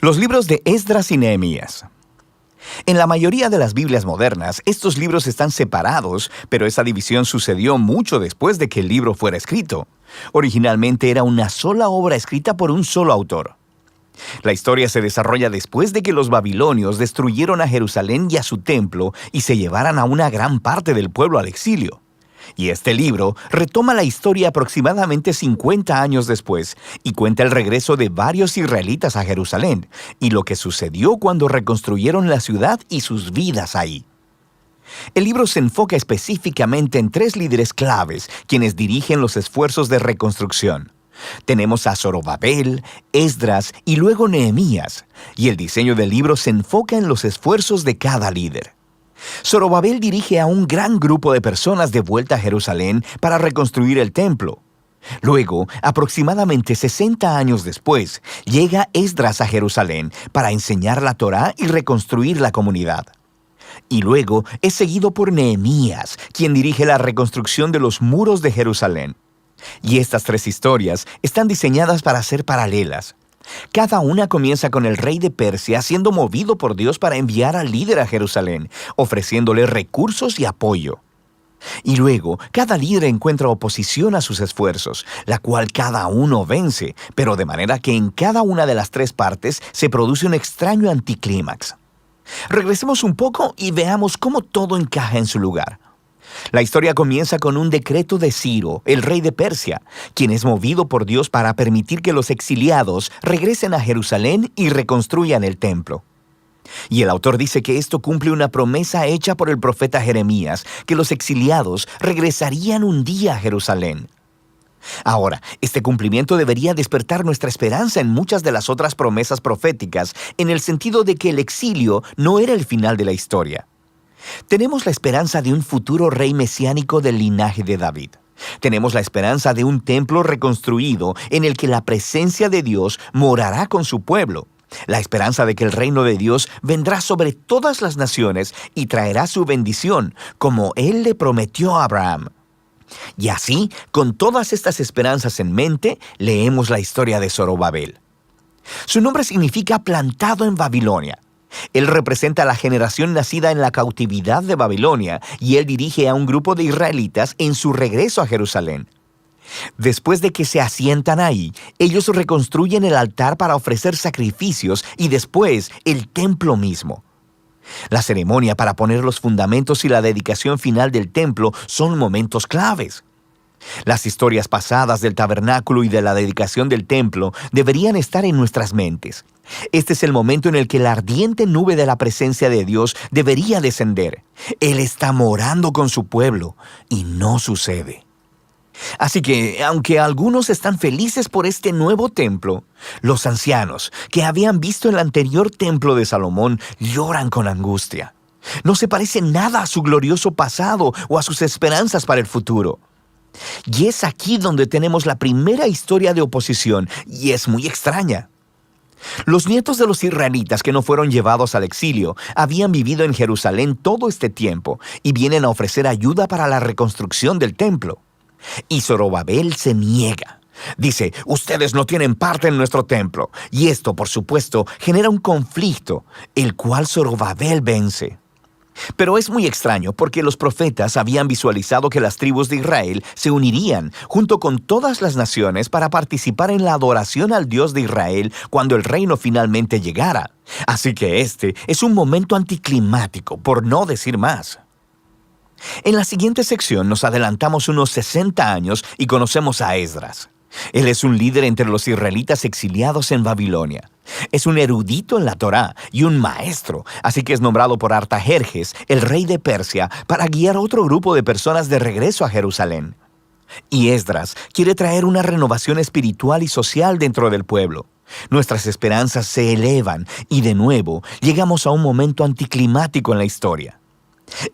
Los libros de Esdras y Nehemías. En la mayoría de las Biblias modernas, estos libros están separados, pero esa división sucedió mucho después de que el libro fuera escrito. Originalmente era una sola obra escrita por un solo autor. La historia se desarrolla después de que los babilonios destruyeron a Jerusalén y a su templo y se llevaran a una gran parte del pueblo al exilio. Y este libro retoma la historia aproximadamente 50 años después y cuenta el regreso de varios israelitas a Jerusalén y lo que sucedió cuando reconstruyeron la ciudad y sus vidas ahí. El libro se enfoca específicamente en 3 líderes claves quienes dirigen los esfuerzos de reconstrucción. Tenemos a Zorobabel, Esdras y luego Nehemías, y el diseño del libro se enfoca en los esfuerzos de cada líder. Zorobabel dirige a un gran grupo de personas de vuelta a Jerusalén para reconstruir el templo. Luego, aproximadamente 60 años después, llega Esdras a Jerusalén para enseñar la Torá y reconstruir la comunidad. Y luego es seguido por Nehemías, quien dirige la reconstrucción de los muros de Jerusalén. Y estas 3 historias están diseñadas para ser paralelas. Cada una comienza con el rey de Persia siendo movido por Dios para enviar al líder a Jerusalén, ofreciéndole recursos y apoyo. Y luego, cada líder encuentra oposición a sus esfuerzos, la cual cada uno vence, pero de manera que en cada una de las 3 partes se produce un extraño anticlímax. Regresemos un poco y veamos cómo todo encaja en su lugar. La historia comienza con un decreto de Ciro, el rey de Persia, quien es movido por Dios para permitir que los exiliados regresen a Jerusalén y reconstruyan el templo. Y el autor dice que esto cumple una promesa hecha por el profeta Jeremías, que los exiliados regresarían un día a Jerusalén. Ahora, este cumplimiento debería despertar nuestra esperanza en muchas de las otras promesas proféticas, en el sentido de que el exilio no era el final de la historia. Tenemos la esperanza de un futuro rey mesiánico del linaje de David. Tenemos la esperanza de un templo reconstruido en el que la presencia de Dios morará con su pueblo. La esperanza de que el reino de Dios vendrá sobre todas las naciones y traerá su bendición, como Él le prometió a Abraham. Y así, con todas estas esperanzas en mente, leemos la historia de Zorobabel. Su nombre significa plantado en Babilonia. Él representa a la generación nacida en la cautividad de Babilonia y él dirige a un grupo de israelitas en su regreso a Jerusalén. Después de que se asientan ahí, ellos reconstruyen el altar para ofrecer sacrificios y después el templo mismo. La ceremonia para poner los fundamentos y la dedicación final del templo son momentos claves. Las historias pasadas del tabernáculo y de la dedicación del templo deberían estar en nuestras mentes. Este es el momento en el que la ardiente nube de la presencia de Dios debería descender. Él está morando con su pueblo y no sucede. Así que, aunque algunos están felices por este nuevo templo, los ancianos que habían visto el anterior templo de Salomón lloran con angustia. No se parece nada a su glorioso pasado o a sus esperanzas para el futuro. Y es aquí donde tenemos la primera historia de oposición, y es muy extraña. Los nietos de los israelitas que no fueron llevados al exilio habían vivido en Jerusalén todo este tiempo y vienen a ofrecer ayuda para la reconstrucción del templo. Y Zorobabel se niega. Dice, ustedes no tienen parte en nuestro templo. Y esto, por supuesto, genera un conflicto, el cual Zorobabel vence. Pero es muy extraño porque los profetas habían visualizado que las tribus de Israel se unirían junto con todas las naciones para participar en la adoración al Dios de Israel cuando el reino finalmente llegara. Así que este es un momento anticlimático, por no decir más. En la siguiente sección nos adelantamos unos 60 años y conocemos a Esdras. Él es un líder entre los israelitas exiliados en Babilonia. Es un erudito en la Torá y un maestro, así que es nombrado por Artajerjes, el rey de Persia, para guiar otro grupo de personas de regreso a Jerusalén. Y Esdras quiere traer una renovación espiritual y social dentro del pueblo. Nuestras esperanzas se elevan y de nuevo llegamos a un momento anticlimático en la historia.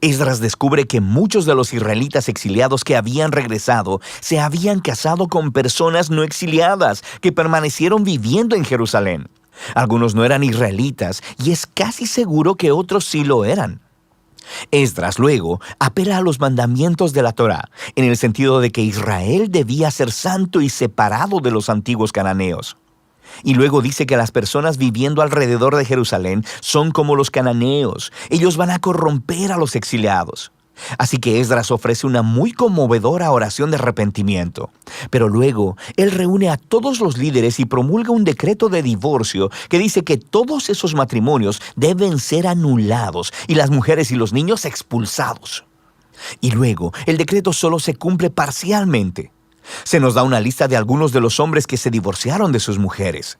Esdras descubre que muchos de los israelitas exiliados que habían regresado se habían casado con personas no exiliadas que permanecieron viviendo en Jerusalén. Algunos no eran israelitas y es casi seguro que otros sí lo eran. Esdras luego apela a los mandamientos de la Torá, en el sentido de que Israel debía ser santo y separado de los antiguos cananeos. Y luego dice que las personas viviendo alrededor de Jerusalén son como los cananeos. Ellos van a corromper a los exiliados. Así que Esdras ofrece una muy conmovedora oración de arrepentimiento. Pero luego, él reúne a todos los líderes y promulga un decreto de divorcio que dice que todos esos matrimonios deben ser anulados y las mujeres y los niños expulsados. Y luego, el decreto solo se cumple parcialmente. Se nos da una lista de algunos de los hombres que se divorciaron de sus mujeres.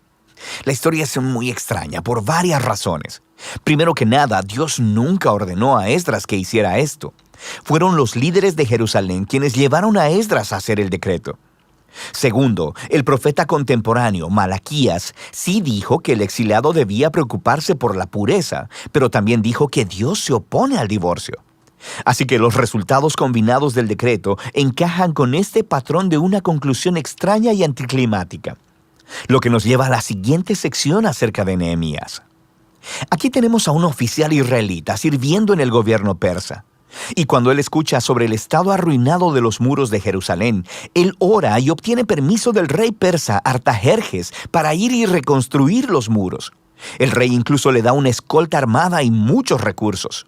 La historia es muy extraña por varias razones. Primero que nada, Dios nunca ordenó a Esdras que hiciera esto. Fueron los líderes de Jerusalén quienes llevaron a Esdras a hacer el decreto. Segundo, el profeta contemporáneo, Malaquías, sí dijo que el exiliado debía preocuparse por la pureza, pero también dijo que Dios se opone al divorcio. Así que los resultados combinados del decreto encajan con este patrón de una conclusión extraña y anticlimática. Lo que nos lleva a la siguiente sección acerca de Nehemías. Aquí tenemos a un oficial israelita sirviendo en el gobierno persa. Y cuando él escucha sobre el estado arruinado de los muros de Jerusalén, él ora y obtiene permiso del rey persa Artajerjes para ir y reconstruir los muros. El rey incluso le da una escolta armada y muchos recursos.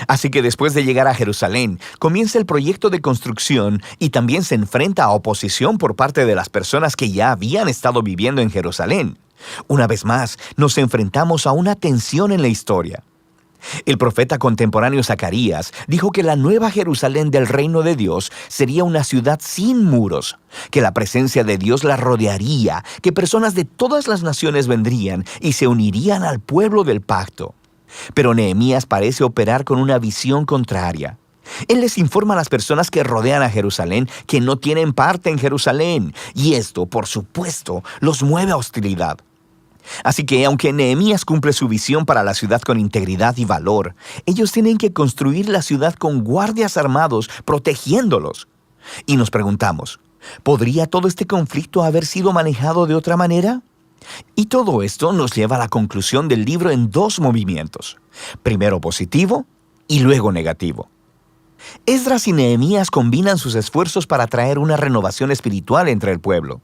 Así que después de llegar a Jerusalén, comienza el proyecto de construcción y también se enfrenta a oposición por parte de las personas que ya habían estado viviendo en Jerusalén. Una vez más, nos enfrentamos a una tensión en la historia. El profeta contemporáneo Zacarías dijo que la nueva Jerusalén del reino de Dios sería una ciudad sin muros, que la presencia de Dios la rodearía, que personas de todas las naciones vendrían y se unirían al pueblo del pacto. Pero Nehemías parece operar con una visión contraria. Él les informa a las personas que rodean a Jerusalén que no tienen parte en Jerusalén, y esto, por supuesto, los mueve a hostilidad. Así que, aunque Nehemías cumple su visión para la ciudad con integridad y valor, ellos tienen que construir la ciudad con guardias armados protegiéndolos. Y nos preguntamos, ¿podría todo este conflicto haber sido manejado de otra manera? Y todo esto nos lleva a la conclusión del libro en dos movimientos, primero positivo y luego negativo. Esdras y Nehemías combinan sus esfuerzos para traer una renovación espiritual entre el pueblo.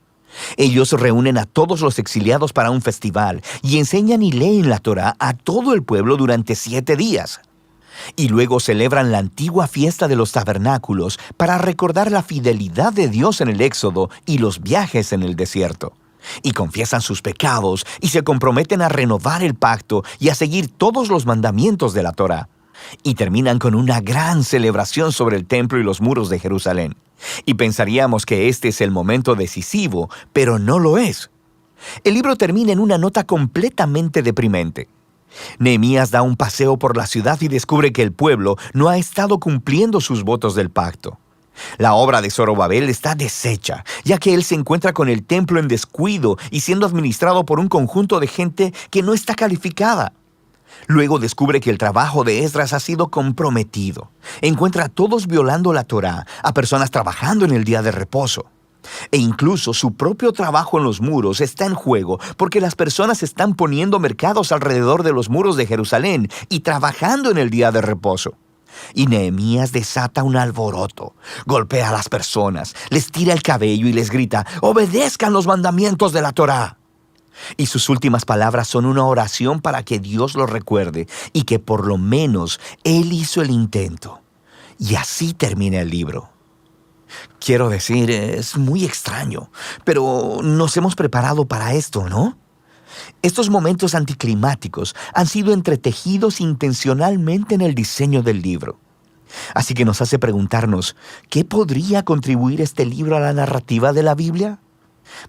Ellos reúnen a todos los exiliados para un festival y enseñan y leen la Torá a todo el pueblo durante 7 días. Y luego celebran la antigua fiesta de los tabernáculos para recordar la fidelidad de Dios en el Éxodo y los viajes en el desierto. Y confiesan sus pecados y se comprometen a renovar el pacto y a seguir todos los mandamientos de la Torá. Y terminan con una gran celebración sobre el templo y los muros de Jerusalén. Y pensaríamos que este es el momento decisivo, pero no lo es. El libro termina en una nota completamente deprimente. Nehemías da un paseo por la ciudad y descubre que el pueblo no ha estado cumpliendo sus votos del pacto. La obra de Zorobabel está deshecha, ya que él se encuentra con el templo en descuido y siendo administrado por un conjunto de gente que no está calificada. Luego descubre que el trabajo de Esdras ha sido comprometido. Encuentra a todos violando la Torá, a personas trabajando en el día de reposo. E incluso su propio trabajo en los muros está en juego porque las personas están poniendo mercados alrededor de los muros de Jerusalén y trabajando en el día de reposo. Y Nehemías desata un alboroto, golpea a las personas, les tira el cabello y les grita: «¡Obedezcan los mandamientos de la Torá!». Y sus últimas palabras son una oración para que Dios lo recuerde y que por lo menos Él hizo el intento. Y así termina el libro. Quiero decir, es muy extraño, pero nos hemos preparado para esto, ¿no? Estos momentos anticlimáticos han sido entretejidos intencionalmente en el diseño del libro. Así que nos hace preguntarnos, ¿qué podría contribuir este libro a la narrativa de la Biblia?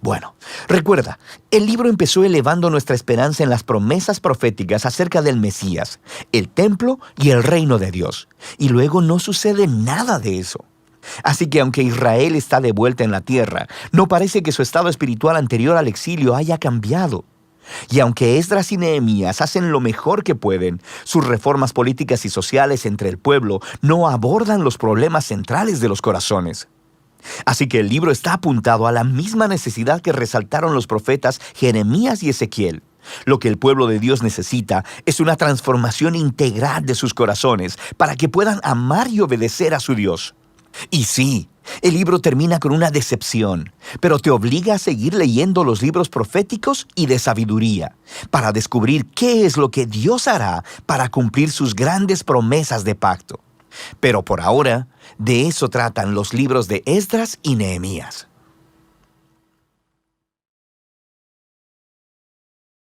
Bueno, recuerda, el libro empezó elevando nuestra esperanza en las promesas proféticas acerca del Mesías, el templo y el reino de Dios. Y luego no sucede nada de eso. Así que aunque Israel está de vuelta en la tierra, no parece que su estado espiritual anterior al exilio haya cambiado. Y aunque Esdras y Nehemías hacen lo mejor que pueden, sus reformas políticas y sociales entre el pueblo no abordan los problemas centrales de los corazones. Así que el libro está apuntado a la misma necesidad que resaltaron los profetas Jeremías y Ezequiel. Lo que el pueblo de Dios necesita es una transformación integral de sus corazones para que puedan amar y obedecer a su Dios. Y sí, El libro termina con una decepción, pero te obliga a seguir leyendo los libros proféticos y de sabiduría, para descubrir qué es lo que Dios hará para cumplir sus grandes promesas de pacto. Pero por ahora, de eso tratan los libros de Esdras y Nehemías.